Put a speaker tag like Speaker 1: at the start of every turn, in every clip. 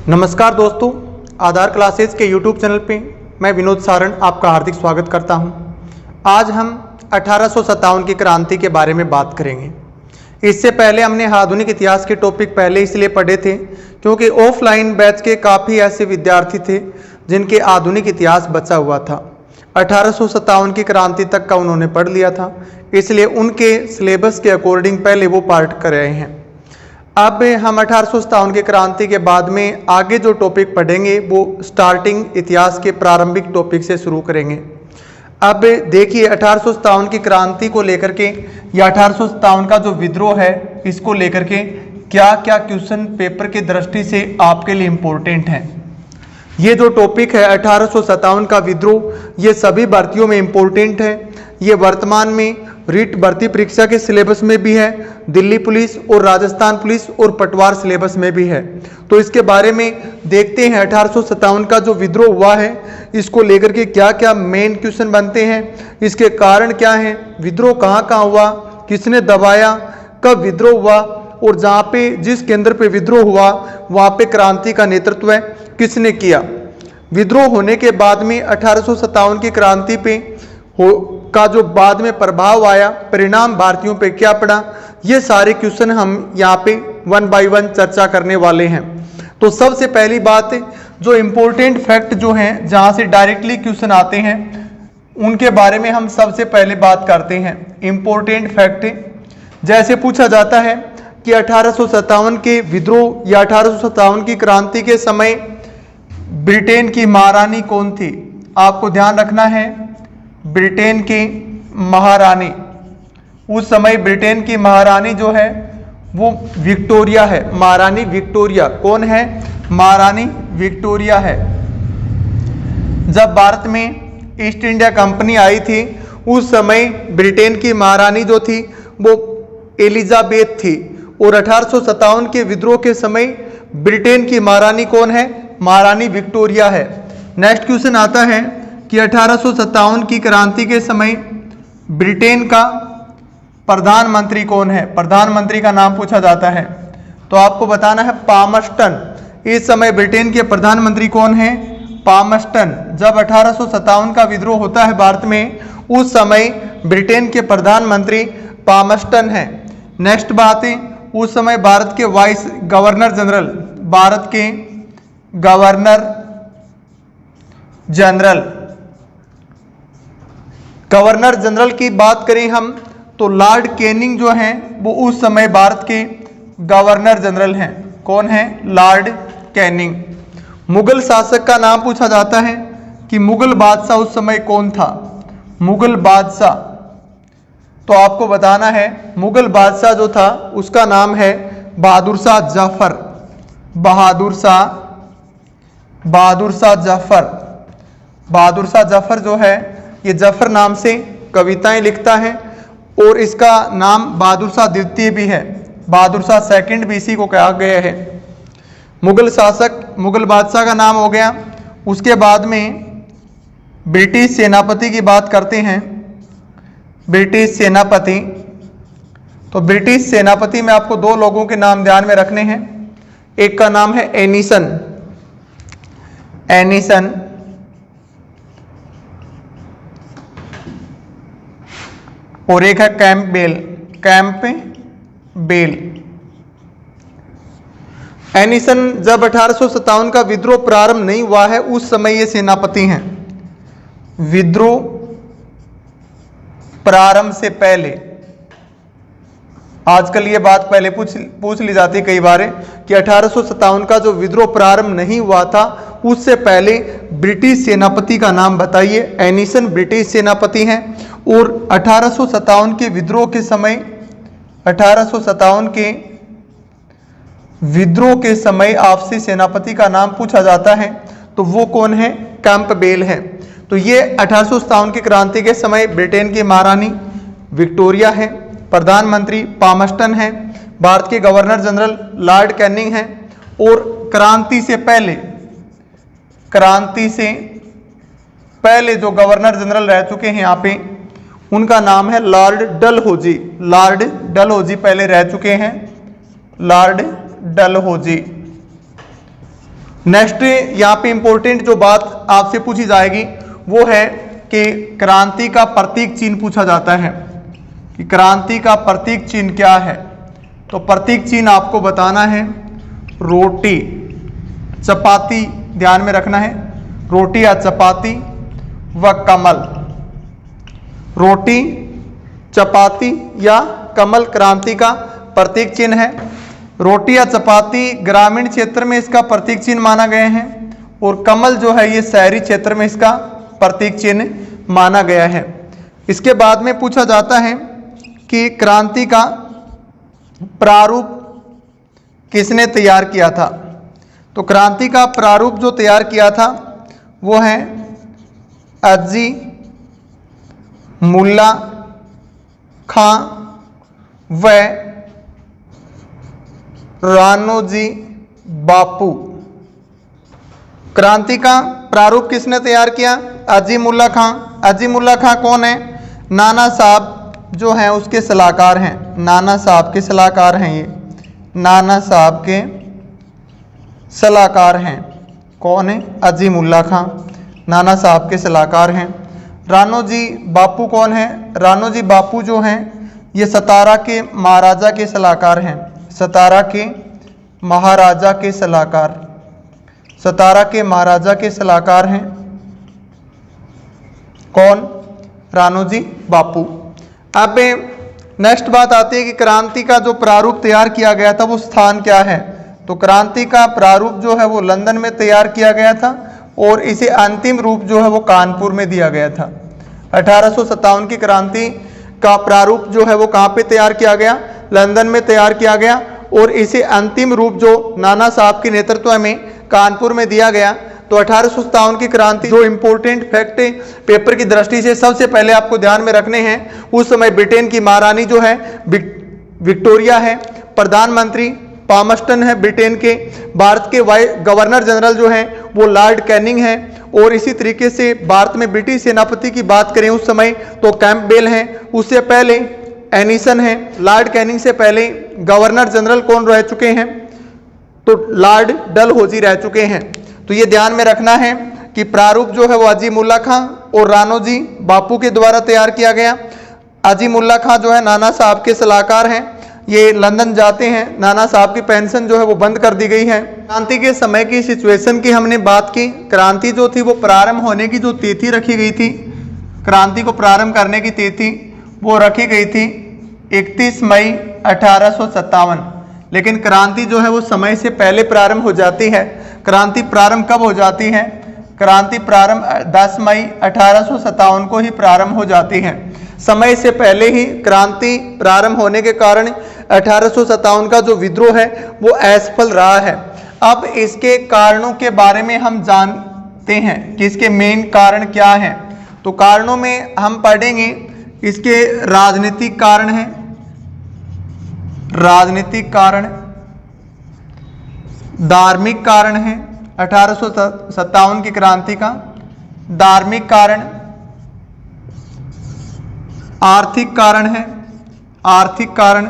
Speaker 1: नमस्कार दोस्तों, आधार क्लासेस के YouTube चैनल पे मैं विनोद सारण आपका हार्दिक स्वागत करता हूं। आज हम 1857 की क्रांति के बारे में बात करेंगे। इससे पहले हमने आधुनिक इतिहास के टॉपिक पहले इसलिए पढ़े थे क्योंकि ऑफलाइन बैच के काफ़ी ऐसे विद्यार्थी थे जिनके आधुनिक इतिहास बचा हुआ था। 1857 की क्रांति तक का उन्होंने पढ़ लिया था, इसलिए उनके सिलेबस के अकॉर्डिंग पहले वो पार्ट कर रहे हैं। अब हम 1857 की क्रांति के बाद में आगे जो टॉपिक पढ़ेंगे वो स्टार्टिंग इतिहास के प्रारंभिक टॉपिक से शुरू करेंगे। अब देखिए 1857 की क्रांति को लेकर के या 1857 का जो विद्रोह है इसको लेकर के क्या क्या क्वेश्चन पेपर की दृष्टि से आपके लिए इम्पोर्टेंट है। ये जो टॉपिक है 1857 का विद्रोह, ये सभी भर्तियों में इम्पोर्टेंट है। ये वर्तमान में रीट भर्ती परीक्षा के सिलेबस में भी है, दिल्ली पुलिस और राजस्थान पुलिस और पटवार सिलेबस में भी है। तो इसके बारे में देखते हैं 1857 का जो विद्रोह हुआ है इसको लेकर के क्या क्या मेन क्वेश्चन बनते हैं, इसके कारण क्या हैं, विद्रोह कहाँ कहाँ हुआ, किसने दबाया, कब विद्रोह हुआ और जहाँ पे जिस केंद्र पे विद्रोह हुआ वहाँ पे क्रांति का नेतृत्व किसने किया। विद्रोह होने के बाद में 1857 की क्रांति पे का जो बाद में प्रभाव आया, परिणाम भारतीयों पे क्या पड़ा, ये सारे क्वेश्चन हम यहाँ पे वन बाय वन चर्चा करने वाले हैं। तो सबसे पहली बात, जो इम्पोर्टेंट फैक्ट जो हैं जहाँ से डायरेक्टली क्वेश्चन आते हैं उनके बारे में हम सबसे पहले बात करते हैं। इम्पोर्टेंट फैक्ट जैसे पूछा जाता है कि 1857 के विद्रोह या 1857 की क्रांति के समय ब्रिटेन की महारानी कौन थी। आपको ध्यान रखना है, ब्रिटेन की महारानी, उस समय ब्रिटेन की महारानी जो है वो विक्टोरिया है। महारानी विक्टोरिया कौन है? महारानी विक्टोरिया है। जब भारत में ईस्ट इंडिया कंपनी आई थी उस समय ब्रिटेन की महारानी जो थी वो एलिजाबेथ थी और 1857 के विद्रोह के समय ब्रिटेन की महारानी कौन है? महारानी विक्टोरिया है। नेक्स्ट क्वेश्चन आता है कि 1857 की क्रांति के समय ब्रिटेन का प्रधानमंत्री कौन है। प्रधानमंत्री का नाम पूछा जाता है तो आपको बताना है पामस्टन। इस समय ब्रिटेन के प्रधानमंत्री कौन है? पामस्टन। जब 1857 का विद्रोह होता है भारत में उस समय ब्रिटेन के प्रधानमंत्री पामस्टन है। नेक्स्ट बात है, उस समय भारत के वाइस गवर्नर जनरल, भारत के गवर्नर जनरल की बात करें हम तो लॉर्ड कैनिंग जो हैं वो उस समय भारत के गवर्नर जनरल हैं। कौन है? Lord Canning. मुगल शासक का नाम पूछा जाता है कि मुगल बादशाह उस समय कौन था। मुगल बादशाह तो आपको बताना है मुगल बादशाह जो था उसका नाम है बहादुर शाह जफर। बहादुर शाह जफर जो है ये जफर नाम से कविताएं लिखता है और इसका नाम बहादुर शाह द्वितीय भी है। बहादुर शाह सेकंड भी इसी को कहा गया है। मुगल शासक, मुगल बादशाह का नाम हो गया। उसके बाद में ब्रिटिश सेनापति की बात करते हैं। ब्रिटिश सेनापति, तो ब्रिटिश सेनापति में आपको दो लोगों के नाम ध्यान में रखने हैं। एक का नाम है एनीसन और एक है कैंपबेल। एनीसन जब 1857 का विद्रोह प्रारंभ नहीं हुआ है उस समय ये सेनापति हैं। विद्रोह प्रारंभ से पहले, आजकल ये बात पहले पूछ ली जाती है कई बार कि 1857 का जो विद्रोह प्रारंभ नहीं हुआ था उससे पहले ब्रिटिश सेनापति का नाम बताइए। एनीसन ब्रिटिश सेनापति हैं और 1857 के विद्रोह के समय 1857 के विद्रोह के समय आपसी सेनापति का नाम पूछा जाता है तो वो कौन है? कैंपबेल है। तो ये 1857 की क्रांति के समय ब्रिटेन की महारानी विक्टोरिया है, प्रधानमंत्री पामस्टन है, भारत के गवर्नर जनरल लॉर्ड कैनिंग है और क्रांति से पहले जो गवर्नर जनरल रह चुके हैं यहाँ पे उनका नाम है लॉर्ड डलहौजी। लॉर्ड डलहौजी पहले रह चुके हैं, लॉर्ड डलहौजी। नेक्स्ट यहाँ पे इंपॉर्टेंट जो बात आपसे पूछी जाएगी वो है कि क्रांति का प्रतीक चिन्ह पूछा जाता है कि क्रांति का प्रतीक चिन्ह क्या है। तो प्रतीक चिन्ह आपको बताना है रोटी चपाती, ध्यान में रखना है, रोटी या चपाती व कमल। रोटी चपाती या कमल क्रांति का प्रतीक चिन्ह है। रोटी या चपाती ग्रामीण क्षेत्र में इसका प्रतीक चिन्ह माना गया है और कमल जो है ये शहरी क्षेत्र में इसका प्रतीक चिन्ह माना गया है। इसके बाद में पूछा जाता है कि क्रांति का प्रारूप किसने तैयार किया था। तो क्रांति का प्रारूप जो तैयार किया था वो है अजी मुल्ला खां व रानोजी बापू। क्रांति का प्रारूप किसने तैयार किया? अजी मुल्ला खां। अजी मुल्ला खां कौन है? नाना साहब जो हैं उसके सलाहकार हैं, नाना साहब के सलाहकार हैं, ये नाना साहब के सलाहकार हैं। कौन है? अजी मुल्ला खां, नाना साहब के सलाहकार हैं। रानोजी बापू कौन है? रानोजी बापू जो हैं ये सतारा के महाराजा के सलाहकार हैं, सतारा के महाराजा के सलाहकार, सतारा के महाराजा के सलाहकार हैं। कौन? रानोजी बापू। अब नेक्स्ट बात आती है कि क्रांति का जो प्रारूप तैयार किया गया था वो स्थान क्या है। तो क्रांति का प्रारूप जो है वो लंदन में तैयार किया गया था और इसे अंतिम रूप जो है वो कानपुर में दिया गया था। 1857 की क्रांति का प्रारूप जो है वो कहाँ पे तैयार किया गया? लंदन में तैयार किया गया और इसे अंतिम रूप जो नाना साहब के नेतृत्व में कानपुर में दिया गया। तो 1857 की क्रांति जो इंपॉर्टेंट फैक्ट पेपर की दृष्टि से सबसे पहले आपको ध्यान में रखने हैं, उस समय ब्रिटेन की महारानी जो है विक्टोरिया है, प्रधानमंत्री पामस्टन है ब्रिटेन के, भारत के गवर्नर जनरल जो हैं वो लॉर्ड कैनिंग हैं और इसी तरीके से भारत में ब्रिटिश सेनापति की बात करें उस समय तो कैंपबेल हैं, उससे पहले एनिसन है। लॉर्ड कैनिंग से पहले गवर्नर जनरल कौन रह चुके हैं? तो लॉर्ड डलहौजी रह चुके हैं। तो ये ध्यान में रखना है कि प्रारूप जो है वो अजी मुल्ला खां और रानोजी बापू के द्वारा तैयार किया गया। अजी मुल्ला खां जो है नाना साहब के सलाहकार हैं, ये लंदन जाते हैं, नाना साहब की पेंशन जो है वो बंद कर दी गई है। क्रांति के समय की सिचुएशन की हमने बात की। क्रांति जो थी वो प्रारंभ होने की जो तिथि रखी गई थी, क्रांति को प्रारंभ करने की तिथि वो रखी गई थी 31 मई 1857। लेकिन क्रांति जो है वो समय से पहले प्रारंभ हो जाती है। क्रांति प्रारंभ कब हो जाती है? क्रांति प्रारंभ 10 मई 1857 को ही प्रारंभ हो जाती है। समय से पहले ही क्रांति प्रारंभ होने के कारण 1857 का जो विद्रोह है वो असफल रहा है। अब इसके कारणों के बारे में हम जानते हैं कि इसके मेन कारण क्या हैं। तो कारणों में हम पढ़ेंगे इसके राजनीतिक कारण हैं, राजनीतिक कारण, धार्मिक कारण है 1857 की क्रांति का, धार्मिक कारण, आर्थिक कारण है, आर्थिक कारण,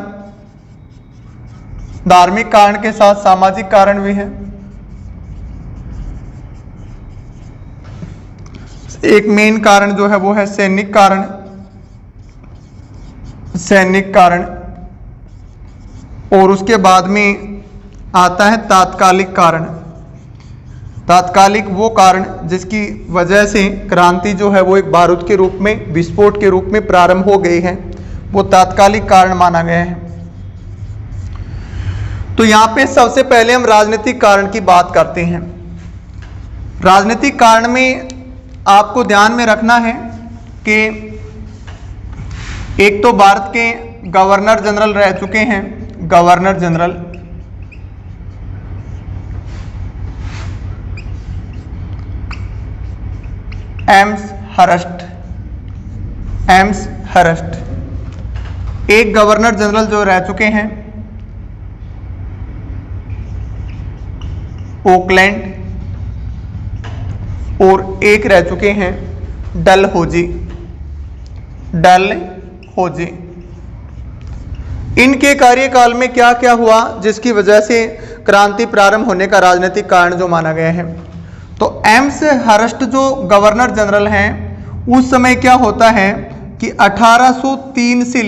Speaker 1: धार्मिक कारण के साथ सामाजिक कारण भी है। एक मेन कारण जो है वो है सैनिक कारण, सैनिक कारण, और उसके बाद में आता है तात्कालिक कारण। तात्कालिक वो कारण जिसकी वजह से क्रांति जो है वो एक बारूद के रूप में, विस्फोट के रूप में प्रारंभ हो गई है, वो तात्कालिक कारण माना गया है। तो यहाँ पे सबसे पहले हम राजनीतिक कारण की बात करते हैं। राजनीतिक कारण में आपको ध्यान में रखना है कि एक तो भारत के गवर्नर जनरल रह चुके हैं, गवर्नर जनरल, एम्सहर्स्ट, एम्सहर्स्ट एक गवर्नर जनरल जो रह चुके हैं, ओकलैंड, और एक रह चुके हैं डलहौजी, डलहौजी। इनके कार्यकाल में क्या क्या हुआ जिसकी वजह से क्रांति प्रारंभ होने का राजनीतिक कारण जो माना गया है। तो एम्स हर्स्ट जो गवर्नर जनरल हैं उस समय क्या होता है कि 1803 से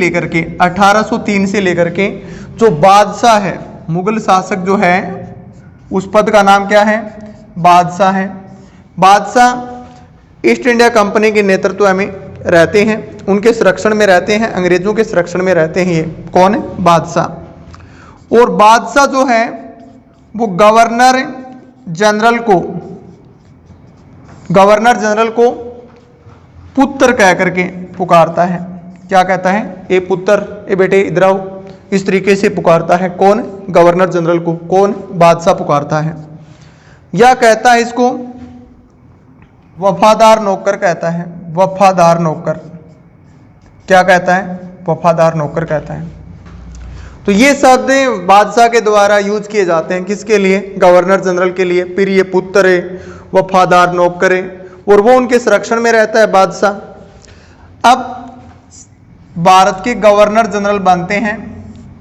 Speaker 1: लेकर के जो बादशाह है, मुगल शासक जो है, उस पद का नाम क्या है? बादशाह है। बादशाह ईस्ट इंडिया कंपनी के नेतृत्व में रहते हैं, उनके संरक्षण में रहते हैं, अंग्रेजों के संरक्षण में रहते हैं। ये कौन है? बादशाह। और बादशाह जो है वो गवर्नर जनरल को पुत्र कह करके पुकारता है। क्या कहता है? ए पुत्र, ए बेटे इधर आओ, इस तरीके से पुकारता है। कौन? गवर्नर जनरल को। कौन? बादशाह पुकारता है। या कहता है इसको वफादार नौकर कहता है। वफादार नौकर। क्या कहता है? वफादार नौकर कहता है। तो ये शब्द बादशाह के द्वारा यूज किए जाते हैं। किसके लिए? गवर्नर जनरल के लिए। फिर ये पुत्र है, वफादार नौकर है, और वो उनके संरक्षण में रहता है बादशाह। अब भारत के गवर्नर जनरल बनते हैं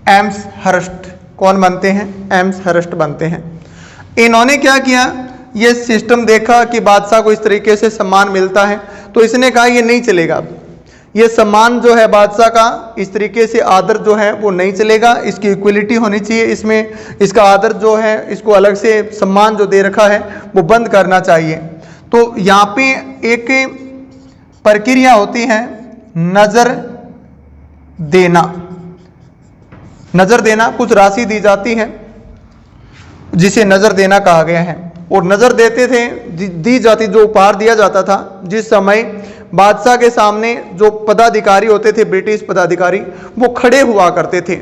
Speaker 1: एम्स हर्स्ट। कौन बनते हैं? एम्स हर्स्ट बनते हैं। इन्होंने क्या किया? ये सिस्टम देखा कि बादशाह को इस तरीके से सम्मान मिलता है, तो इसने कहा ये नहीं चलेगा। ये सम्मान जो है बादशाह का, इस तरीके से आदर जो है वो नहीं चलेगा, इसकी इक्वलिटी होनी चाहिए, इसमें इसका आदर जो है, इसको अलग से सम्मान जो दे रखा है वो बंद करना चाहिए। तो यहाँ पे एक प्रक्रिया होती है नजर देना। नजर देना, कुछ राशि दी जाती है जिसे नजर देना कहा गया है। और नजर देते थे, दी जाती, जो उपहार दिया जाता था, जिस समय बादशाह के सामने जो पदाधिकारी होते थे, ब्रिटिश पदाधिकारी, वो खड़े हुआ करते थे।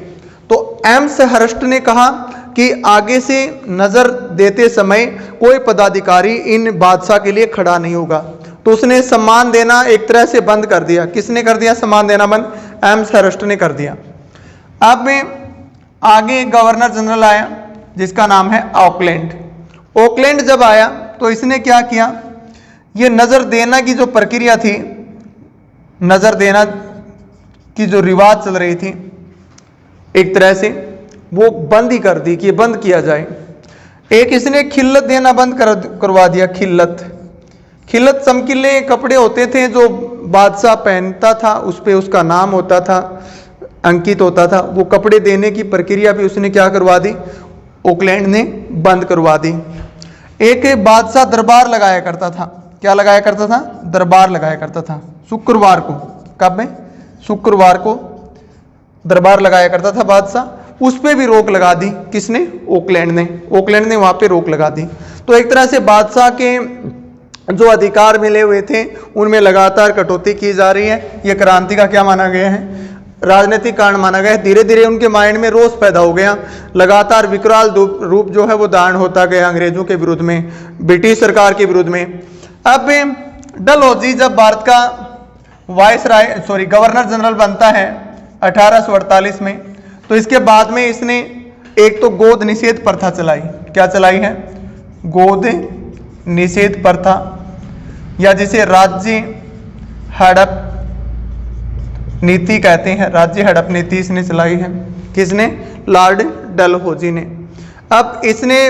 Speaker 1: तो एम्स हर्स्ट ने कहा कि आगे से नजर देते समय कोई पदाधिकारी इन बादशाह के लिए खड़ा नहीं होगा। तो उसने सम्मान देना एक तरह से बंद कर दिया। किसने कर दिया सम्मान देना बंद? एम्स हर्स्ट ने कर दिया। अब आगे गवर्नर जनरल आया जिसका नाम है ऑकलैंड। ऑकलैंड जब आया तो इसने क्या किया? ये नजर देना की जो प्रक्रिया थी, नजर देना की जो रिवाज चल रही थी, एक तरह से वो बंद ही कर दी कि ये बंद किया जाए। एक इसने खिल्लत देना बंद करवा दिया। खिल्लत चमकीले कपड़े होते थे जो बादशाह पहनता था, उस पे उसका नाम होता था, अंकित होता था। वो कपड़े देने की प्रक्रिया भी उसने क्या करवा दी? ऑकलैंड ने बंद करवा दी। एक बादशाह दरबार लगाया करता था। क्या लगाया करता था? दरबार लगाया करता था शुक्रवार को। कब में? शुक्रवार को दरबार लगाया करता था बादशाह। उस पर भी रोक लगा दी। किसने? ऑकलैंड ने। ऑकलैंड ने वहां पे रोक लगा दी। तो एक तरह से बादशाह के जो अधिकार मिले हुए थे उनमें लगातार कटौती की जा रही है। यह क्रांति का क्या माना गया है? राजनीतिक कारण माना गया है। धीरे धीरे उनके माइंड में रोष पैदा हो गया। लगातार विकराल रूप जो है वो धारण होता गया अंग्रेजों के विरुद्ध में, ब्रिटिश सरकार के विरुद्ध में। अब डलहौजी जब भारत का गवर्नर जनरल बनता है 1848 में, तो इसके बाद में इसने एक तो गोद निषेध प्रथा चलाई। क्या चलाई है? गोद निषेध प्रथा, या जिसे राज्य हड़प नीति कहते हैं। राज्य हड़प नीति इसने चलाई है। किसने? लॉर्ड डलहौजी ने। अब इसने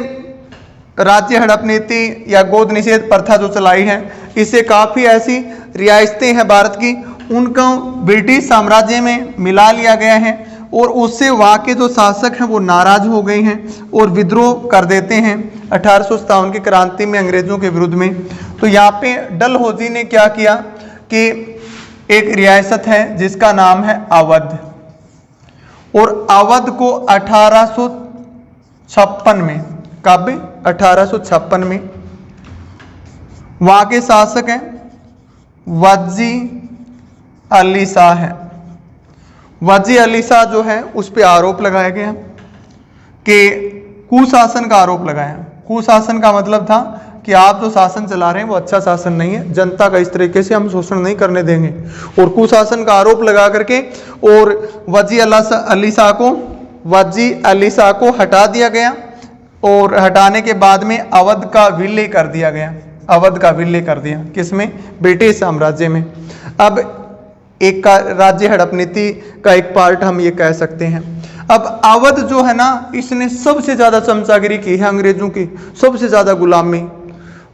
Speaker 1: राज्य हड़प नीति या गोद निषेध प्रथा जो चलाई है, इससे काफ़ी ऐसी रियासतें हैं भारत की, उनको ब्रिटिश साम्राज्य में मिला लिया गया है, और उससे वहाँ के जो शासक हैं वो नाराज हो गए हैं और विद्रोह कर देते हैं 1857 की क्रांति में अंग्रेजों के विरुद्ध में। तो यहाँ पे डलहौजी ने क्या किया कि एक रियासत है जिसका नाम है अवध, और अवध को 1856 में, कब? 1856 में वहां के शासक हैं वजी अली शाह है। वजी अली शाह जो है उस पर आरोप लगाया गया कि कुशासन का आरोप लगाया। कुशासन का मतलब था कि आप जो शासन चला रहे हैं वो अच्छा शासन नहीं है, जनता का इस तरीके से हम शोषण नहीं करने देंगे। और कुशासन का आरोप लगा करके और वजी अली शाह को हटा दिया गया, और हटाने के बाद में अवध का विलय कर दिया गया। अवध का विलय कर दिया। किसमें? ब्रिटिश साम्राज्य में। अब एक का राज्य हड़प नीति का एक पार्ट हम ये कह सकते हैं। अब अवध जो है ना, इसने सबसे ज्यादा चमचागिरी की है अंग्रेजों की, सबसे ज्यादा गुलामी,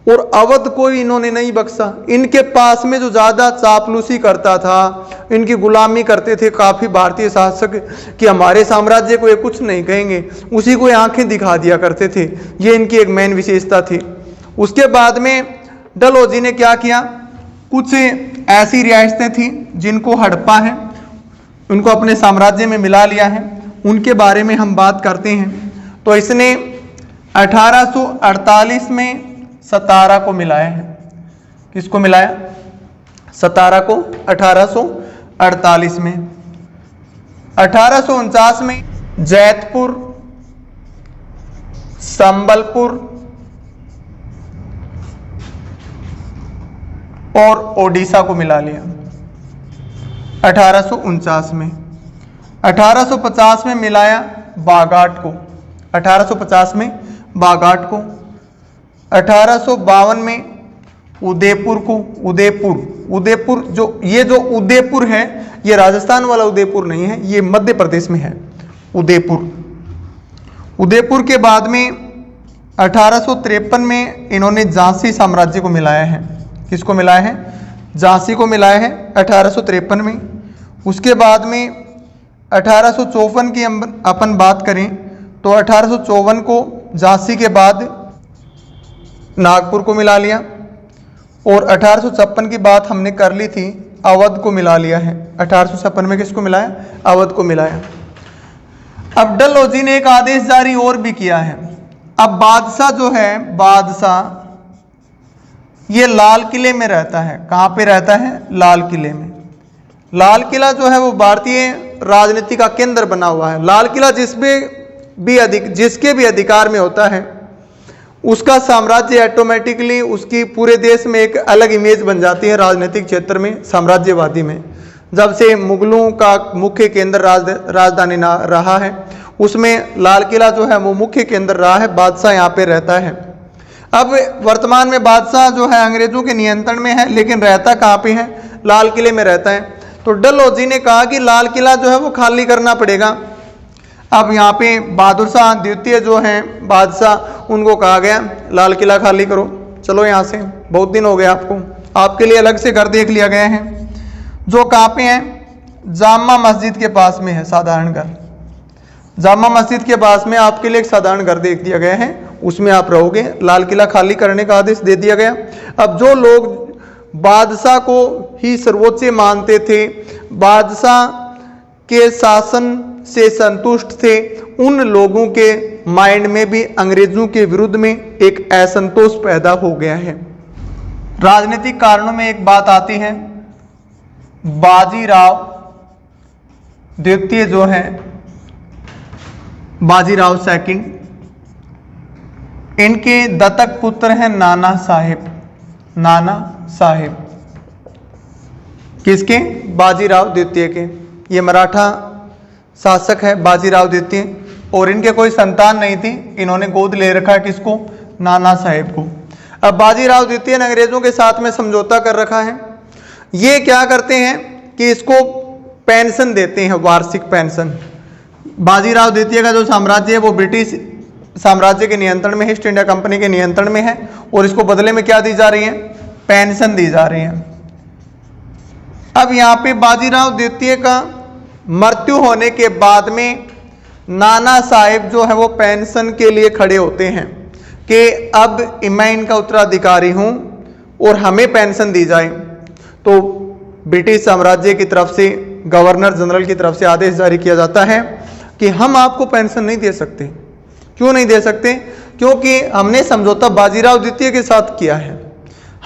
Speaker 1: और अवध को इन्होंने नहीं बख्शा। इनके पास में जो ज्यादा चापलूसी करता था, इनकी गुलामी करते थे काफी भारतीय शासक कि हमारे साम्राज्य को ये कुछ नहीं कहेंगे, उसी को ये आंखें दिखा दिया करते थे। ये इनकी एक मेन विशेषता थी। उसके बाद में डलहौजी ने क्या किया, कुछ ऐसी रियासतें थी जिनको हड़प्पा है, उनको अपने साम्राज्य में मिला लिया है, उनके बारे में हम बात करते हैं। तो इसने 1848 में सतारा को मिलाया है। किसको मिलाया? सतारा को 1848 में। 1849 में जैतपुर, संबलपुर और ओडिशा को मिला लिया 1849 में। 1850 में मिलाया बागाट को, 1850 में बागाट को। 1852 में उदयपुर को, उदयपुर जो उदयपुर है, ये राजस्थान वाला उदयपुर नहीं है, ये मध्य प्रदेश में है उदयपुर के बाद में 1853 में इन्होंने झांसी साम्राज्य को मिलाया है। किसको मिलाया है? झांसी को मिलाया है 1853 में। उसके बाद में 1854 की अपन बात करें तो 1854 को झांसी के बाद नागपुर को मिला लिया, और 1856 की बात हमने कर ली थी, अवध को मिला लिया है। 1856 में किसको मिलाया? अवध को मिलाया। अब डलहौजी ने एक आदेश जारी और भी किया है। अब बादशाह जो है, बादशाह ये लाल किले में रहता है। कहाँ पे रहता है? लाल किले में। लाल किला जो है वो भारतीय राजनीति का केंद्र बना हुआ है। लाल किला जिसके भी अधिकार में होता है, उसका साम्राज्य ऑटोमेटिकली उसकी पूरे देश में एक अलग इमेज बन जाती है राजनीतिक क्षेत्र में, साम्राज्यवादी में। जब से मुगलों का मुख्य केंद्र राजधानी रहा है, उसमें लाल किला जो है वो मुख्य केंद्र रहा है। बादशाह यहाँ पे रहता है। अब वर्तमान में बादशाह जो है अंग्रेजों के नियंत्रण में है, लेकिन रहता कहाँ पे है? लाल किले में रहता है। तो डलहौजी ने कहा कि लाल किला जो है वो खाली करना पड़ेगा। अब यहाँ पे बहादुर शाह द्वितीय जो हैं बादशाह, उनको कहा गया लाल किला खाली करो, चलो यहाँ से, बहुत दिन हो गए आपको, आपके लिए अलग से घर देख लिया गया है। जो कहाँ पे है? जामा मस्जिद के पास में है साधारण घर। जामा मस्जिद के पास में आपके लिए एक साधारण घर देख दिया गया है, उसमें आप रहोगे। लाल किला खाली करने का आदेश दे दिया गया। अब जो लोग बादशाह को ही सर्वोच्च मानते थे, बादशाह के शासन से संतुष्ट थे, उन लोगों के माइंड में भी अंग्रेजों के विरुद्ध में एक असंतोष पैदा हो गया है। राजनीतिक कारणों में एक बात आती है, बाजीराव द्वितीय जो है, बाजीराव सेकंड, इनके दत्तक पुत्र हैं नाना साहेब। नाना साहेब किसके? बाजीराव द्वितीय के। ये मराठा शासक है बाजीराव द्वितीय, और इनके कोई संतान नहीं थी, इन्होंने गोद ले रखा है किसको? नाना साहेब को। अब बाजीराव द्वितीय ने अंग्रेजों के साथ में समझौता कर रखा है। ये क्या करते हैं कि इसको पेंशन देते हैं, वार्षिक पेंशन। बाजीराव द्वितीय का जो साम्राज्य है वो ब्रिटिश साम्राज्य के नियंत्रण में है, ईस्ट इंडिया कंपनी के नियंत्रण में है, और इसको बदले में क्या दी जा रही है? पेंशन दी जा रही है। अब यहाँ पे बाजीराव द्वितीय का मृत्यु होने के बाद में नाना साहेब जो है वो पेंशन के लिए खड़े होते हैं कि अब मैं इनका उत्तराधिकारी हूं और हमें पेंशन दी जाए। तो ब्रिटिश साम्राज्य की तरफ से, गवर्नर जनरल की तरफ से आदेश जारी किया जाता है कि हम आपको पेंशन नहीं दे सकते। क्यों नहीं दे सकते? क्योंकि हमने समझौता बाजीराव द्वितीय के साथ किया है।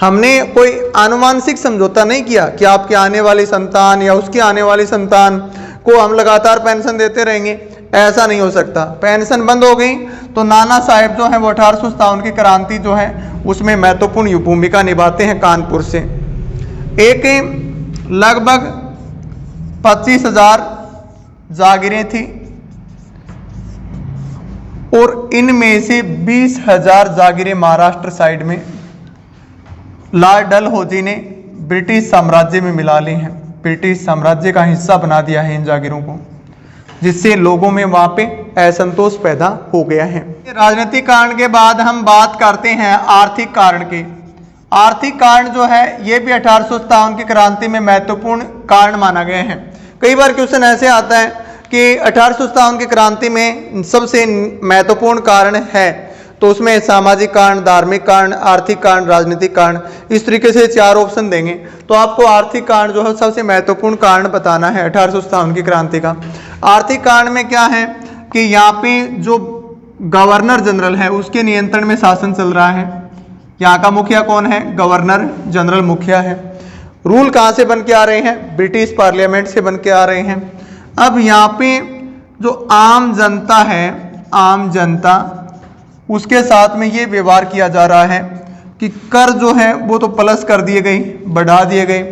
Speaker 1: हमने कोई आनुवांशिक समझौता नहीं किया कि आपके आने वाली संतान या उसकी आने वाली संतान को हम लगातार पेंशन देते रहेंगे। ऐसा नहीं हो सकता। पेंशन बंद हो गई तो नाना साहेब जो है वो 1857 की क्रांति जो है उसमें महत्वपूर्ण भूमिका निभाते हैं। कानपुर से एक लगभग 25,000 जागीरें थी और इनमें से 20,000 जागीरें महाराष्ट्र साइड में लॉर्ड डलहौजी ने ब्रिटिश साम्राज्य में मिला ली हैं। ब्रिटिश साम्राज्य का हिस्सा बना दिया है इन जागीरों को, जिससे लोगों में वहाँ पे असंतोष पैदा हो गया है। राजनीतिक कारण के बाद हम बात करते हैं आर्थिक कारण के। आर्थिक कारण जो है ये भी 1857 की क्रांति में महत्वपूर्ण कारण माना गया है। कई बार क्वेश्चन ऐसे आता है कि 1857 की क्रांति में सबसे महत्वपूर्ण कारण है, तो उसमें सामाजिक कारण, धार्मिक कारण, आर्थिक कारण, राजनीतिक कारण, इस तरीके से 4 ऑप्शन देंगे। तो आपको आर्थिक कारण जो है सबसे महत्वपूर्ण कारण बताना है 1857 की क्रांति का। आर्थिक कारण में क्या है कि यहाँ पे जो गवर्नर जनरल है उसके नियंत्रण में शासन चल रहा है। यहाँ का मुखिया कौन है? गवर्नर जनरल मुखिया है। रूल कहाँ से बन के आ रहे हैं? ब्रिटिश पार्लियामेंट से बन के आ रहे हैं। अब यहाँ पे जो आम जनता है, आम जनता, उसके साथ में ये व्यवहार किया जा रहा है कि कर जो है वो तो प्लस कर दिए गए, बढ़ा दिए गए।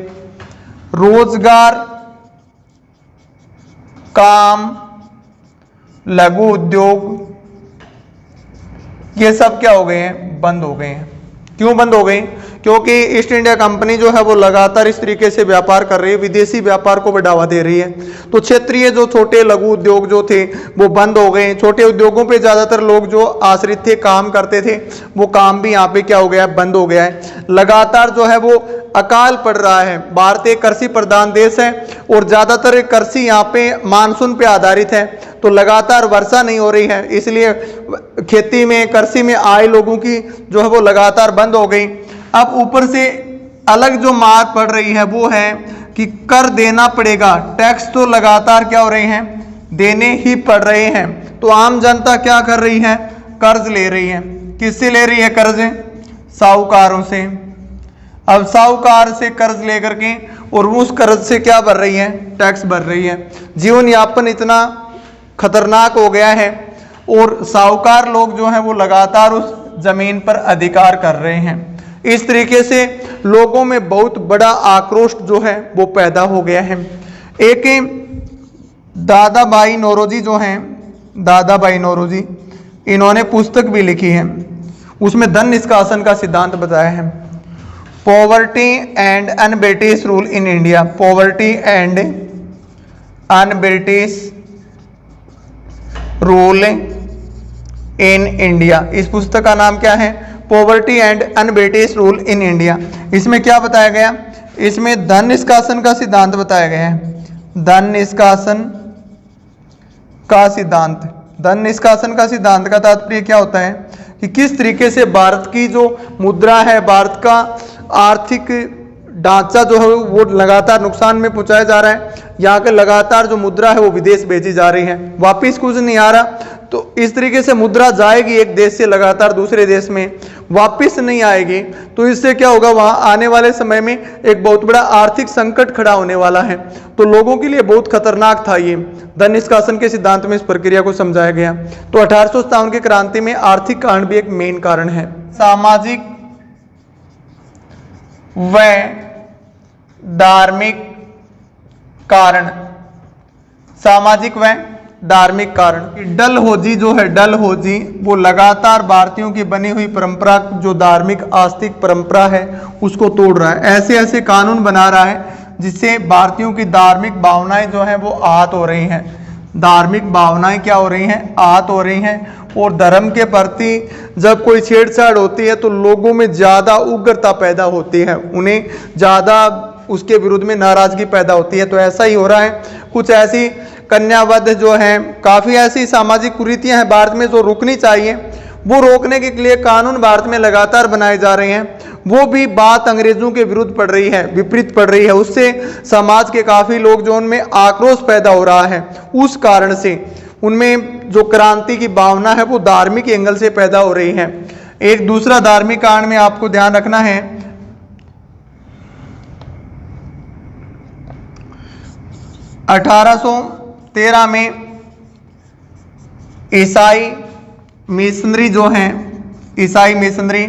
Speaker 1: रोजगार, काम, लघु उद्योग, ये सब क्या हो गए हैं? बंद हो गए हैं। क्यों बंद हो गई? क्योंकि ईस्ट इंडिया कंपनी जो है वो लगातार इस तरीके से व्यापार कर रही है, विदेशी व्यापार को बढ़ावा दे रही है। तो क्षेत्रीय जो छोटे लघु उद्योग जो थे वो बंद हो गए। छोटे उद्योगों पे ज्यादातर लोग जो आश्रित थे, काम करते थे, वो काम भी यहाँ पे क्या हो गया? बंद हो गया है। लगातार जो है वो अकाल पड़ रहा है। भारत एक कृषि प्रधान देश है और ज्यादातर कृषि यहाँ पे मानसून पे आधारित है, तो लगातार वर्षा नहीं हो रही है, इसलिए खेती में, कृषि में आए लोगों की जो है वो लगातार बंद हो गई। अब ऊपर से अलग जो मार पड़ रही है वो है कि कर देना पड़ेगा। टैक्स तो लगातार क्या हो रहे हैं? देने ही पड़ रहे हैं। तो आम जनता क्या कर रही है? कर्ज ले रही है। किससे ले रही है कर्ज? साहूकारों से। अब साहूकार से कर्ज लेकर के और उस कर्ज से क्या भर रही है? टैक्स भर रही है। जीवन यापन इतना खतरनाक हो गया है और साहूकार लोग जो हैं वो लगातार उस जमीन पर अधिकार कर रहे हैं। इस तरीके से लोगों में बहुत बड़ा आक्रोश जो है वो पैदा हो गया है। एक दादा भाई नौरोजी जो हैं, दादा भाई नौरोजी, इन्होंने पुस्तक भी लिखी है, उसमें धन निष्कासन का सिद्धांत बताया है। Poverty and un British rule in India, poverty and un British rule in India, इस पुस्तक का नाम क्या है? Poverty and un British rule in India. इसमें क्या बताया गया? इसमें धन निष्कासन का सिद्धांत बताया गया है। धन निष्कासन का सिद्धांत, धन निष्कासन का सिद्धांत का तात्पर्य क्या होता है कि किस तरीके से भारत की जो मुद्रा है, भारत का आर्थिक ढांचा जो है वो लगातार नुकसान में पहुंचाया जा रहा है। यहाँ के लगातार जो मुद्रा है वो विदेश भेजी जा रही है, वापिस कुछ नहीं आ रहा। तो इस तरीके से मुद्रा जाएगी एक देश से लगातार दूसरे देश में, वापिस नहीं आएगी, तो इससे क्या होगा? वहां आने वाले समय में एक बहुत बड़ा आर्थिक संकट खड़ा होने वाला है। तो लोगों के लिए बहुत खतरनाक था ये। धन निष्कासन के सिद्धांत में इस प्रक्रिया को समझाया गया। तो 1857 की क्रांति में आर्थिक कारण भी एक मेन कारण है। सामाजिक व धार्मिक कारण, सामाजिक व धार्मिक कारण। डलहौजी जो है, डलहौजी, वो लगातार भारतीयों की बनी हुई परंपरा, जो धार्मिक आस्तिक परंपरा है, उसको तोड़ रहा है। ऐसे ऐसे कानून बना रहा है जिससे भारतीयों की धार्मिक भावनाएं जो हैं वो आहत हो रही हैं। धार्मिक भावनाएं क्या हो रही हैं? आहत हो रही हैं। और धर्म के प्रति जब कोई छेड़छाड़ होती है तो लोगों में ज़्यादा उग्रता पैदा होती है, उन्हें ज़्यादा उसके विरुद्ध में नाराजगी पैदा होती है। तो ऐसा ही हो रहा है। कुछ ऐसी कन्यावध जो हैं, काफ़ी ऐसी सामाजिक कुरीतियां हैं भारत में जो रुकनी चाहिए, वो रोकने के लिए कानून भारत में लगातार बनाए जा रहे हैं। वो भी बात अंग्रेजों के विरुद्ध पड़ रही है, विपरीत पड़ रही है। उससे समाज के काफ़ी लोग जो उनमें आक्रोश पैदा हो रहा है, उस कारण से उनमें जो क्रांति की भावना है वो धार्मिक एंगल से पैदा हो रही है। एक दूसरा धार्मिक कारण में आपको ध्यान रखना है, 1813 में ईसाई मिशनरी जो हैं, ईसाई मिशनरी,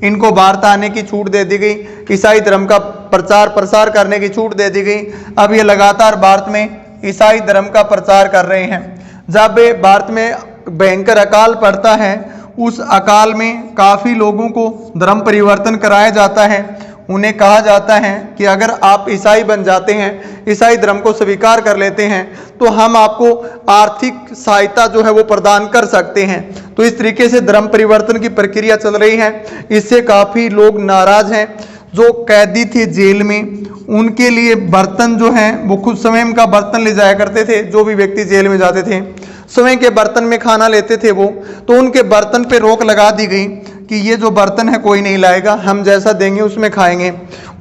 Speaker 1: इनको भारत आने की छूट दे दी गई। ईसाई धर्म का प्रचार प्रसार करने की छूट दे दी गई। अब ये लगातार भारत में ईसाई धर्म का प्रचार कर रहे हैं। जब भारत में भयंकर अकाल पड़ता है, उस अकाल में काफ़ी लोगों को धर्म परिवर्तन कराया जाता है। उन्हें कहा जाता है कि अगर आप ईसाई बन जाते हैं, ईसाई धर्म को स्वीकार कर लेते हैं, तो हम आपको आर्थिक सहायता जो है वो प्रदान कर सकते हैं। तो इस तरीके से धर्म परिवर्तन की प्रक्रिया चल रही है। इससे काफ़ी लोग नाराज हैं। जो कैदी थे जेल में, उनके लिए बर्तन जो हैं वो खुद स्वयं का बर्तन ले जाया करते थे। जो भी व्यक्ति जेल में जाते थे स्वयं के बर्तन में खाना लेते थे वो, तो उनके बर्तन पे रोक लगा दी गई कि ये जो बर्तन है कोई नहीं लाएगा, हम जैसा देंगे उसमें खाएंगे।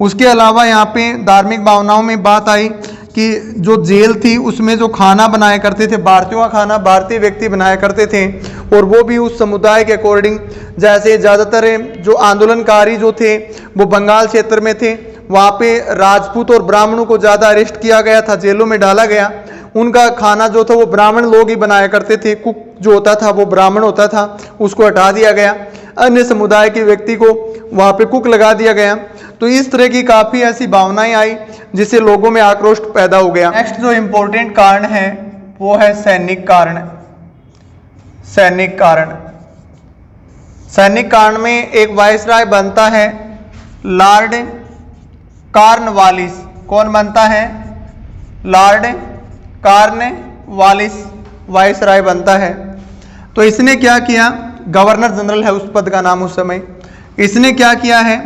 Speaker 1: उसके अलावा यहाँ पे धार्मिक भावनाओं में बात आई कि जो जेल थी उसमें जो खाना बनाया करते थे, भारतीयों का खाना भारतीय व्यक्ति बनाया करते थे, और वो भी उस समुदाय के अकॉर्डिंग। जैसे ज़्यादातर जो आंदोलनकारी जो थे वो बंगाल क्षेत्र में थे, वहाँ पे राजपूत और ब्राह्मणों को ज़्यादा अरेस्ट किया गया था, जेलों में डाला गया। उनका खाना जो था वो ब्राह्मण लोग ही बनाया करते थे, कुक जो होता था वो ब्राह्मण होता था, उसको हटा दिया गया, अन्य समुदाय के व्यक्ति को वहाँ पे कुक लगा दिया गया। तो इस तरह की काफ़ी ऐसी भावनाएं आई जिससे लोगों में आक्रोश पैदा हो गया। नेक्स्ट जो इम्पोर्टेंट कारण है वो है सैनिक कारण। सैनिक कारण, सैनिक कारण में एक वायसराय बनता है लॉर्ड कॉर्नवालिस। कौन बनता है? लॉर्ड कॉर्नवालिस वायसराय बनता है। तो इसने क्या किया, गवर्नर जनरल है उस पद का नाम उस समय। इसने क्या किया है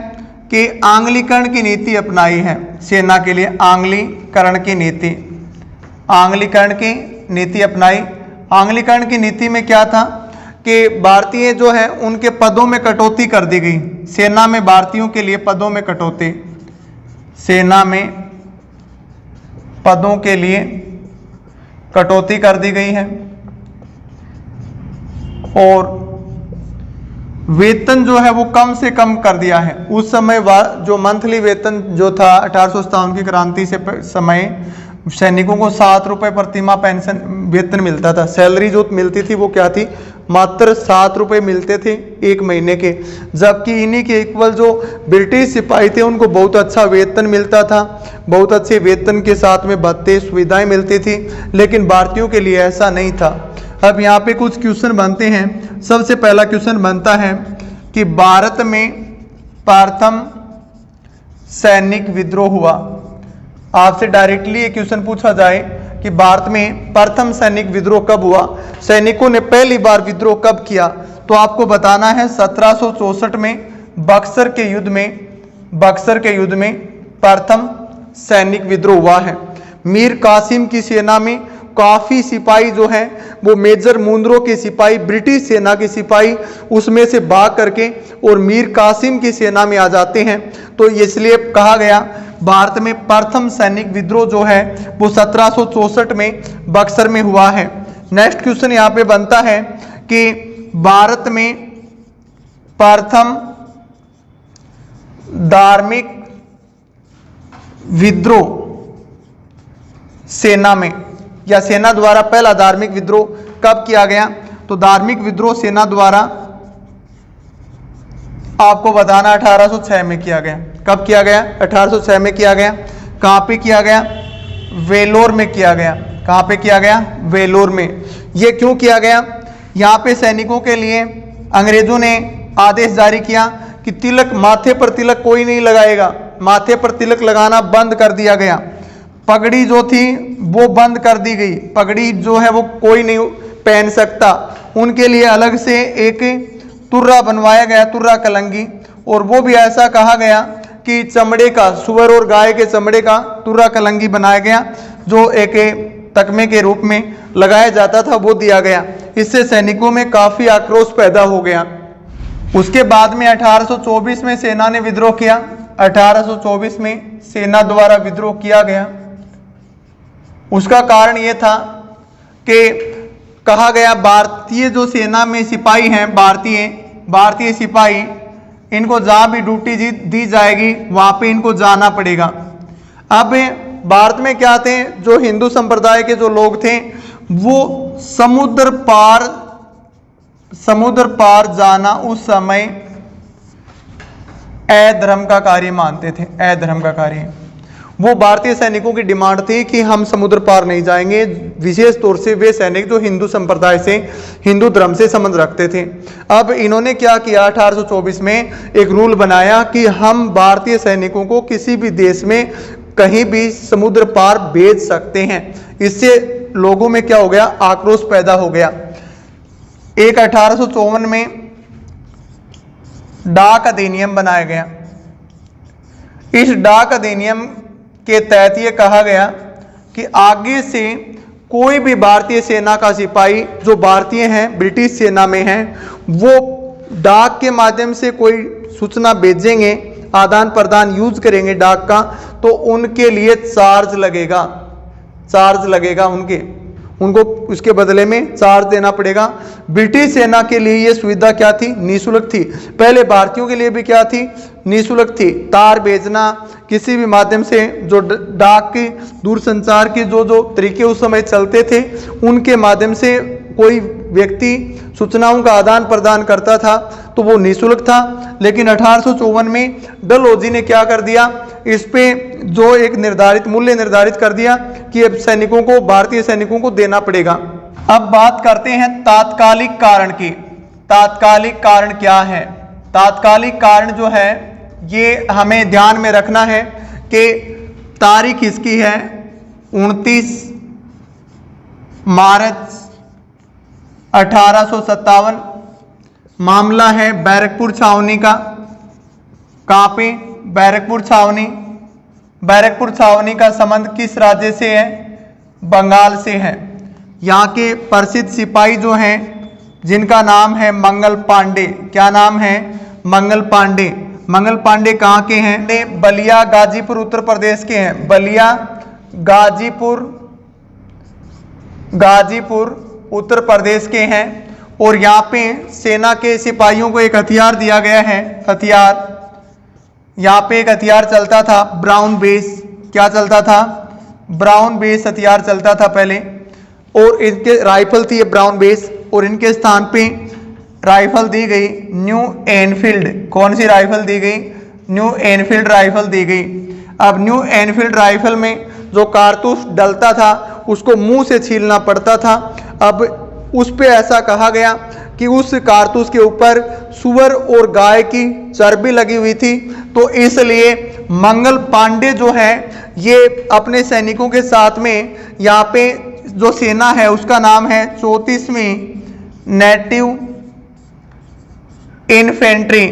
Speaker 1: कि आंग्लीकरण की नीति अपनाई है सेना के लिए। आंग्लीकरण की नीति, आंग्लीकरण की नीति अपनाई। आंग्लीकरण की नीति में क्या था कि भारतीय जो है उनके पदों में कटौती कर दी गई। सेना में भारतीयों के लिए पदों में कटौती, सेना में पदों के लिए कटौती कर दी गई है। और वेतन जो है वो कम से कम कर दिया है। उस समय जो मंथली वेतन जो था 1857 की क्रांति से समय सैनिकों को 7 रुपये प्रतिमाह पेंशन वेतन मिलता था। सैलरी जो मिलती थी वो क्या थी, मात्र 7 रुपये मिलते थे एक महीने के। जबकि इन्हीं के इक्वल जो ब्रिटिश सिपाही थे उनको बहुत अच्छा वेतन मिलता था, बहुत अच्छे वेतन के साथ में भत्ते सुविधाएं मिलती थी, लेकिन भारतीयों के लिए ऐसा नहीं था। अब यहाँ पे कुछ क्वेश्चन बनते हैं। सबसे पहला क्वेश्चन बनता है कि भारत में प्रथम सैनिक विद्रोह हुआ। आपसे डायरेक्टली ये क्वेश्चन पूछा जाए कि भारत में प्रथम सैनिक विद्रोह कब हुआ, सैनिकों ने पहली बार विद्रोह कब किया, तो आपको बताना है 1764 में बक्सर के युद्ध में, बक्सर के युद्ध में प्रथम सैनिक विद्रोह हुआ है। मीर कासिम की सेना में काफ़ी सिपाही जो हैं वो मेजर मुंद्रो के सिपाही, ब्रिटिश सेना के सिपाही उसमें से भाग करके और मीर कासिम की सेना में आ जाते हैं। तो इसलिए कहा गया भारत में प्रथम सैनिक विद्रोह जो है वो 1764 में बक्सर में हुआ है। नेक्स्ट क्वेश्चन यहाँ पे बनता है कि भारत में प्रथम धार्मिक विद्रोह सेना में, या सेना द्वारा पहला धार्मिक विद्रोह कब किया गया, तो धार्मिक विद्रोह सेना द्वारा आपको बताना 1806 में किया गया। कब किया गया? 1806 में किया गया। कहाँ पे किया गया? वेलोर में किया गया। कहाँ पे किया गया? वेलोर में। ये क्यों किया गया? यहाँ पे सैनिकों के लिए अंग्रेजों ने आदेश जारी किया कि तिलक, माथे पर तिलक कोई नहीं लगाएगा, माथे पर तिलक लगाना बंद कर दिया गया। पगड़ी जो थी वो बंद कर दी गई, पगड़ी जो है वो कोई नहीं पहन सकता। उनके लिए अलग से एक तुर्रा बनवाया गया, तुर्रा कलंगी, और वो भी ऐसा कहा गया कि चमड़े का, सुअर और गाय के चमड़े का तुर्रा कलंगी बनाया गया, जो एक तकमे के रूप में लगाया जाता था, वो दिया गया। इससे सैनिकों में काफ़ी आक्रोश पैदा हो गया। उसके बाद में 1824 में सेना ने विद्रोह किया। 1824 में सेना द्वारा विद्रोह किया गया। उसका कारण ये था कि कहा गया भारतीय जो सेना में सिपाही हैं, भारतीय सिपाही, इनको जहाँ भी ड्यूटी दी जाएगी वहाँ पे इनको जाना पड़ेगा। अब भारत में क्या थे, जो हिंदू संप्रदाय के जो लोग थे वो समुद्र पार जाना उस समय अधर्म का कार्य मानते थे, अधर्म का कार्य। वो भारतीय सैनिकों की डिमांड थी कि हम समुद्र पार नहीं जाएंगे, विशेष तौर से वे सैनिक जो हिंदू संप्रदाय से, हिंदू धर्म से संबंध रखते थे। अब इन्होंने क्या किया, 1824 में एक रूल बनाया कि हम भारतीय सैनिकों को किसी भी देश में कहीं भी समुद्र पार भेज सकते हैं। इससे लोगों में क्या हो गया, आक्रोश पैदा हो गया। एक 1854 में डाक अधिनियम बनाया गया। इस डाक अधिनियम के तहत यह कहा गया कि आगे से कोई भी भारतीय सेना का सिपाही जो भारतीय हैं, ब्रिटिश सेना में हैं, वो डाक के माध्यम से कोई सूचना भेजेंगे, आदान प्रदान यूज करेंगे डाक का, तो उनके लिए चार्ज लगेगा उनको उसके बदले में चार्ज देना पड़ेगा। ब्रिटिश सेना के लिए यह सुविधा क्या थी, निःशुल्क थी। पहले भारतीयों के लिए भी क्या थी, निःशुल्क थी। तार भेजना किसी भी माध्यम से, जो डाक की, दूरसंचार के जो तरीके उस समय चलते थे, उनके माध्यम से कोई व्यक्ति सूचनाओं का आदान प्रदान करता था तो वो निःशुल्क था। लेकिन 1854 में डलहौजी ने क्या कर दिया, इस पे जो एक निर्धारित मूल्य निर्धारित कर दिया कि अब सैनिकों को, भारतीय सैनिकों को देना पड़ेगा। अब बात करते हैं तात्कालिक कारण की। तात्कालिक कारण क्या है? तात्कालिक कारण जो है ये हमें ध्यान में रखना है कि तारीख इसकी है 29 मार्च 1857। मामला है बैरकपुर छावनी का। कहाँ पे? बैरकपुर छावनी। बैरकपुर छावनी का संबंध किस राज्य से है? बंगाल से है। यहाँ के प्रसिद्ध सिपाही जो हैं, जिनका नाम है मंगल पांडे। क्या नाम है? मंगल पांडे। मंगल पांडे कहाँ के हैं? बलिया गाजीपुर उत्तर प्रदेश के हैं। बलिया गाजीपुर उत्तर प्रदेश के हैं। और यहाँ पे सेना के सिपाहियों को एक हथियार दिया गया है। हथियार, यहाँ पे एक हथियार चलता था ब्राउन बेस। क्या चलता था? ब्राउन बेस हथियार चलता था पहले। और इनके राइफल थी ये ब्राउन बेस, और इनके स्थान पे राइफल दी गई न्यू एनफील्ड। कौन सी राइफल दी गई? न्यू एनफील्ड राइफल दी गई। अब न्यू एनफील्ड राइफल में जो कारतूस डलता था उसको मुंह से छीलना पड़ता था। अब उस पे ऐसा कहा गया कि उस कारतूस के ऊपर सुअर और गाय की चर्बी लगी हुई थी, तो इसलिए मंगल पांडे जो है ये अपने सैनिकों के साथ में, यहाँ पे जो सेना है उसका नाम है 34वीं नेटिव इन्फेंट्री।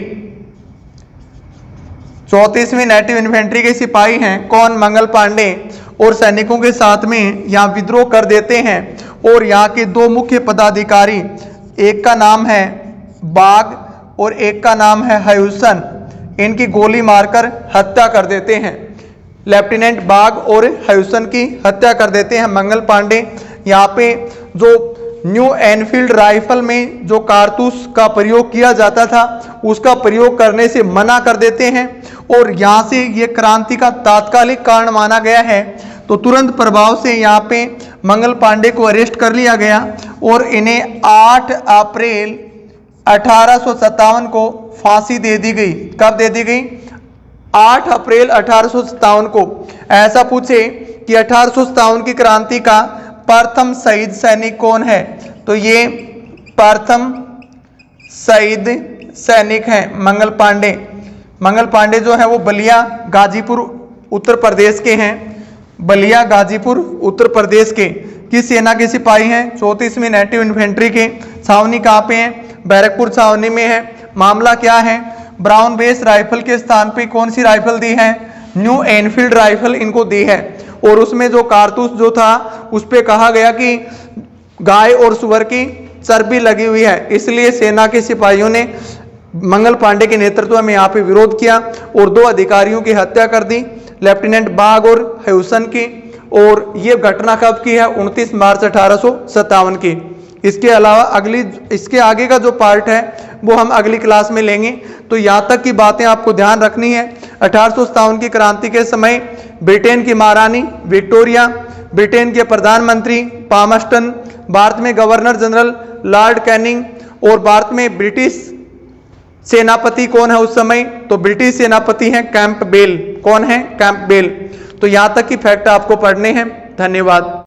Speaker 1: 34वीं नेटिव इन्फेंट्री के सिपाही हैं। कौन? मंगल पांडे। और सैनिकों के साथ में यहाँ विद्रोह कर देते हैं। और यहाँ के दो मुख्य पदाधिकारी, एक का नाम है बाग और एक का नाम है ह्यूसन, इनकी गोली मारकर हत्या कर देते हैं। लेफ्टिनेंट बाग और ह्यूसन की हत्या कर देते हैं मंगल पांडे। यहाँ पे जो न्यू एनफील्ड राइफल में जो कारतूस का प्रयोग किया जाता था उसका प्रयोग करने से मना कर देते हैं। और यहाँ से ये क्रांति का तात्कालिक कारण माना गया है। तो तुरंत प्रभाव से यहाँ पे मंगल पांडे को अरेस्ट कर लिया गया और इन्हें 8 अप्रैल 1857 को फांसी दे दी गई। कब दे दी गई? 8 अप्रैल 1857 को। ऐसा पूछे कि 1857 की क्रांति का प्रथम शहीद सैनिक कौन है, तो ये प्रथम शहीद सैनिक हैं मंगल पांडे। मंगल पांडे जो है वो बलिया गाजीपुर उत्तर प्रदेश के हैं। बलिया गाजीपुर उत्तर प्रदेश के किस सेना के सिपाही हैं? 34वीं नेटिव इन्फेंट्री के। छावनी कहाँ पे है? बैरकपुर छावनी में है। मामला क्या है? ब्राउन बेस राइफल के स्थान पे कौन सी राइफल दी है? न्यू एनफील्ड राइफल इनको दी है। और उसमें जो कारतूस जो था उस पे कहा गया कि गाय और सुअर की चर्बी लगी हुई है, इसलिए सेना के सिपाहियों ने मंगल पांडे के नेतृत्व में यहाँ पे विरोध किया और 2 अधिकारियों की हत्या कर दी, लेफ्टिनेंट बाग और ह्यूसन की। और ये घटना कब की है? 29 मार्च 1857 की। इसके अलावा इसके आगे का जो पार्ट है वो हम अगली क्लास में लेंगे। तो यहाँ तक की बातें आपको ध्यान रखनी है। 1857 की क्रांति के समय ब्रिटेन की महारानी विक्टोरिया, ब्रिटेन के प्रधानमंत्री पामस्टन, भारत में गवर्नर जनरल लॉर्ड कैनिंग और भारत में ब्रिटिश सेनापति कौन है उस समय? तो ब्रिटिश सेनापति हैं कैंपबेल। कौन है? कैंपबेल। तो यहाँ तक की फैक्ट आपको पढ़ने हैं। धन्यवाद।